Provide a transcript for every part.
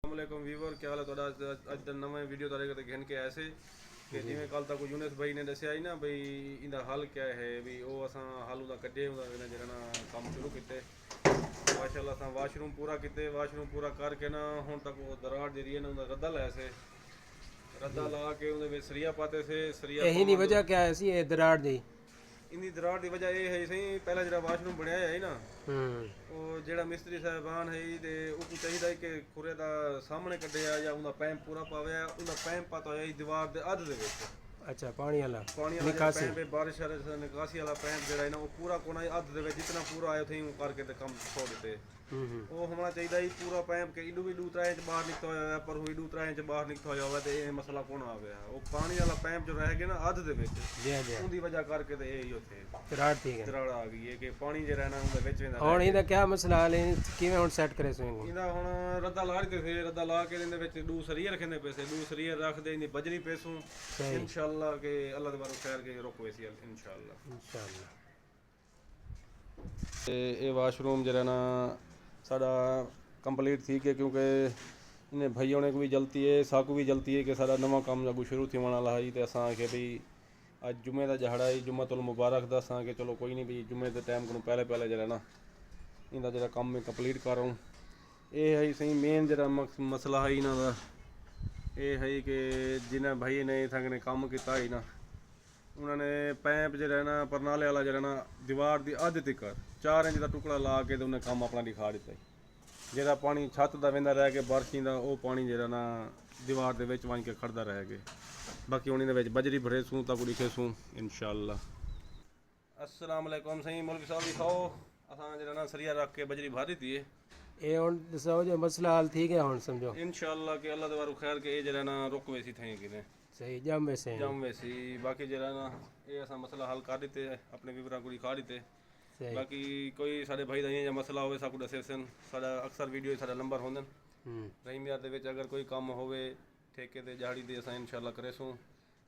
अस्सलामुअलैकुम व्यूवर, क्या हाल है ਤੁਹਾਡਾ। ਅੱਜ ਦਾ ਨਵਾਂ ਵੀਡੀਓ ਤੁਹਾਡੇ ਕੋਲ ਘੇਨ ਕੇ ਆਏ ਸੀ ਕਿ ਜਿਵੇਂ ਕੱਲ ਤੱਕ ਯੂਨਸ ਭਾਈ ਨੇ ਦੱਸਿਆ ਸੀ ਨਾ ਬਈ ਇਹਦਾ ਹੱਲ ਕੀ ਹੈ ਵੀ ਉਹ ਅਸਾਂ ਹੱਲ ਉਹਦਾ ਕੱਢੇ ਉਹਦਾ ਜਿਹੜਾ ਨਾ ਕੰਮ ਸ਼ੁਰੂ ਕੀਤੇ। ਮਾਸ਼ਾਅੱਲਾ ਅਸਾਂ ਵਾਸ਼ਰੂਮ ਪੂਰਾ ਕੀਤੇ। ਵਾਸ਼ਰੂਮ ਪੂਰਾ ਕਰਕੇ ਨਾ ਹੁਣ ਤੱਕ ਉਹ ਦਰਾੜ ਜਿਹੜੀ ਹੈ ਨਾ ਉਹਦਾ ਰੱਦਾ ਲਾਇਆ ਸੀ। ਰੱਦਾ ਲਾ ਕੇ ਉਹਦੇ ਵਿੱਚ ਸਰੀਆ ਪਾਤੇ ਸੀ। ਸਰੀਆ ਇਹੀ ਦੀ ਵਜ੍ਹਾ ਕੀ ਹੈ ਸੀ ਇਹ ਦਰਾੜ ਦੀ? ਇੰਨੀ ਦਰਾੜ ਦੀ ਵਜ੍ਹਾ ਇਹ ਹੈ ਸਹੀ ਪਹਿਲਾਂ ਜਿਹੜਾ ਵਾਸ਼ਰੂਮ ਬਣਿਆ ਹੈ ਨਾ ਉਹ ਜਿਹੜਾ ਮਿਸਤਰੀ ਸਾਹਿਬਾਨ ਹੈ ਤੇ ਉਹ ਚਾਹੀਦਾ ਕਿ ਖੁਰੇ ਦਾ ਸਾਹਮਣੇ ਕੱਢਿਆ ਜਾਂ ਉਹਦਾ ਪੈਂਪ ਪੂਰਾ ਪਾਵਿਆ। ਉਹਦਾ ਪੈਂਪ ਪਤਾ ਹੋਇਆ ਦੀਵਾਰ ਦੇ ਅੱਧ ਦੇ ਵਿੱਚ। ਅੱਛਾ, ਪਾਣੀ ਵਾਲਾ ਨਿਕਾਸੀ ਪੈਂਪ ਬਾਰਿਸ਼ ਵਾਲਾ ਨਿਕਾਸੀ ਵਾਲਾ ਪੈਂਪ ਜਿਹੜਾ ਹੈ ਨਾ ਉਹ ਪੂਰਾ ਕੋਨਾ ਅੱਧ ਦੇ ਵਿੱਚ ਜਿੰਨਾ ਪੂਰਾ ਆਇਆ ਉੱਥੇ ਉਹ ਕਰਕੇ ਤੇ ਕੰਮ ਛੋੜ ਦਿੱਤੇ। ਉਹ ਹੋਣਾ ਚਾਹੀਦਾ ਸੀ ਪੂਰਾ ਪੈਂਪ ਕਿ ਇਡੂ ਵੀ 2-3 ਇੰਚ ਬਾਹਰ ਨਿਕਲਿਆ ਹੋਇਆ ਪਰ ਉਹ ਇਡੂ 3 ਇੰਚ ਬਾਹਰ ਨਿਕਲਿਆ ਹੋਇਆ ਹੋਵੇ ਤੇ ਇਹ ਮਸਲਾ ਕੋਣ ਆ ਗਿਆ। ਉਹ ਪਾਣੀ ਵਾਲਾ ਪੈਂਪ ਜੋ ਰਹਿ ਗਿਆ ਨਾ ਅੱਧ ਦੇ ਵਿੱਚ ਉਹਦੀ ਵਜ੍ਹਾ ਕਰਕੇ ਤੇ ਇਹ ਹੀ ਉੱਥੇ ਦਰਾੜ ਆ ਗਈ ਹੈ ਕਿ ਪਾਣੀ ਜਿਹੜਾ ਨਾ ਉਹਦੇ ਵਿੱਚ ਹੁਣ ਇਹਦਾ ਕੀ ਮਸਲਾ ਹੈ? ਕਿਵੇਂ ਹੁਣ ਸੈੱਟ ਕਰੇ ਸੋ ਇਹਦਾ ਹੁਣ ਰੱਦਾ ਲਾ ਦਿੱਤੇ ਸੀ। ਰੱਦਾ ਲਾ ਕੇ ਇਹਦੇ ਵਿੱਚ ਦੂ ਸਰੀਏ ਰੱਖਣੇ ਪੈਸੇ। ਦੂ ਸਰੀਏ ਰੱਖਦੇ ਇਹਦੀ ਬਜਰੀ ਪੈਸੋਂ ਇਨਸ਼ਾਅੱਲਾ ਕਿ ਅੱਲਾਹ ਦੇ ਬਾਰੇ ਖੈਰ ਕੇ ਰੋਕੋ ਸੀ ਇਨਸ਼ਾਅੱਲਾ। ਤੇ ਇਹ ਵਾਸ਼ਰੂਮ ਜਿਹੜਾ ਨਾ ਸਾਡਾ ਕੰਪਲੀਟ थी कि क्योंकि इन्हें भाइयों ने भी जलती है साकू भी जलती है कि सारा नवा काम अगू शुरू थी वाला है तो असा के भाई अज जुम्मे का जहड़ा है जुम्मतुल मुबारक दा असा कि चलो कोई नहीं भी जुम्मे के टाइम को पहले जरा ना इनका जरा काम मैं कंप्लीट कर रहा हूँ। ये है सही मेन जरा मसला है इन्हों का ये है कि जिन्हें भाई ने इतना काम किया है ना उन्होंने पैंप जरा ना परनाले वाला जरा ना दीवार की अध तक 4 इंच का टुकड़ा ला के तो उन्हें काम अपना दिखा दिता। ਜਿਹੜਾ ਪਾਣੀ ਛੱਤ ਦਾ ਵਹਿੰਦਾ ਰਹਿ ਕੇ ਬਾਰਿਸ਼ੀ ਦਾ ਉਹ ਪਾਣੀ ਜਿਹੜਾ ਨਾ ਦੀਵਾਰ ਦੇ ਵਿੱਚ ਵੰਜ ਕੇ ਖੜਦਾ ਰਹਿ ਗਿਆ। ਬਾਕੀ ਹੁਣ ਇਹਦੇ ਵਿੱਚ ਬਜਰੀ ਭਰੇ ਸੂ ਤਾਂ ਕੁੜੀ ਖੇਸੂ ਇਨਸ਼ਾਅੱਲਾ। अस्सलाम वालेकुम सही मौलवी साहब दिखाओ असां ਜਿਹੜਾ ਨਾ ਸਰੀਆ ਰੱਖ ਕੇ ਬਜਰੀ ਭਰ ਦਿੱਤੀ ਹੈ। ਇਹ ਹੁਣ ਦੱਸੋ ਜੋ ਮਸਲਾ ਹੱਲ ਠੀਕ ਹੈ ਹੁਣ ਸਮਝੋ ਇਨਸ਼ਾਅੱਲਾ ਕਿ ਅੱਲਾਹ ਦੇ ਵਾਰੂ ਖੈਰ ਕੇ ਇਹ ਜਿਹੜਾ ਨਾ ਰੁਕ ਵੇ ਸੀ ਥਈ ਕਿਨੇ ਸਹੀ ਜਮ ਵੇ ਸੀ। ਬਾਕੀ ਜਿਹੜਾ ਨਾ ਇਹ ਅਸਾਂ ਮਸਲਾ ਹੱਲ ਕਰ ਦਿੱਤੇ ਆਪਣੇ ਵੀਵਰਾਂ ਕੋਲ ਖਾ ਦਿੱਤੇ। बाकी कोई साढ़े भाई का मसला हो साकू दसे सन साडा अक्सर वीडियो साडा नंबर होंदन रहीम यार दे विच अगर कोई काम होवे ठेके ते दिहाड़ी दे असां इंशाअल्लाह करेसूं।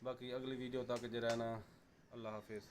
बाकी अगली वीडियो तक जरा ना अल्लाह हाफिज़।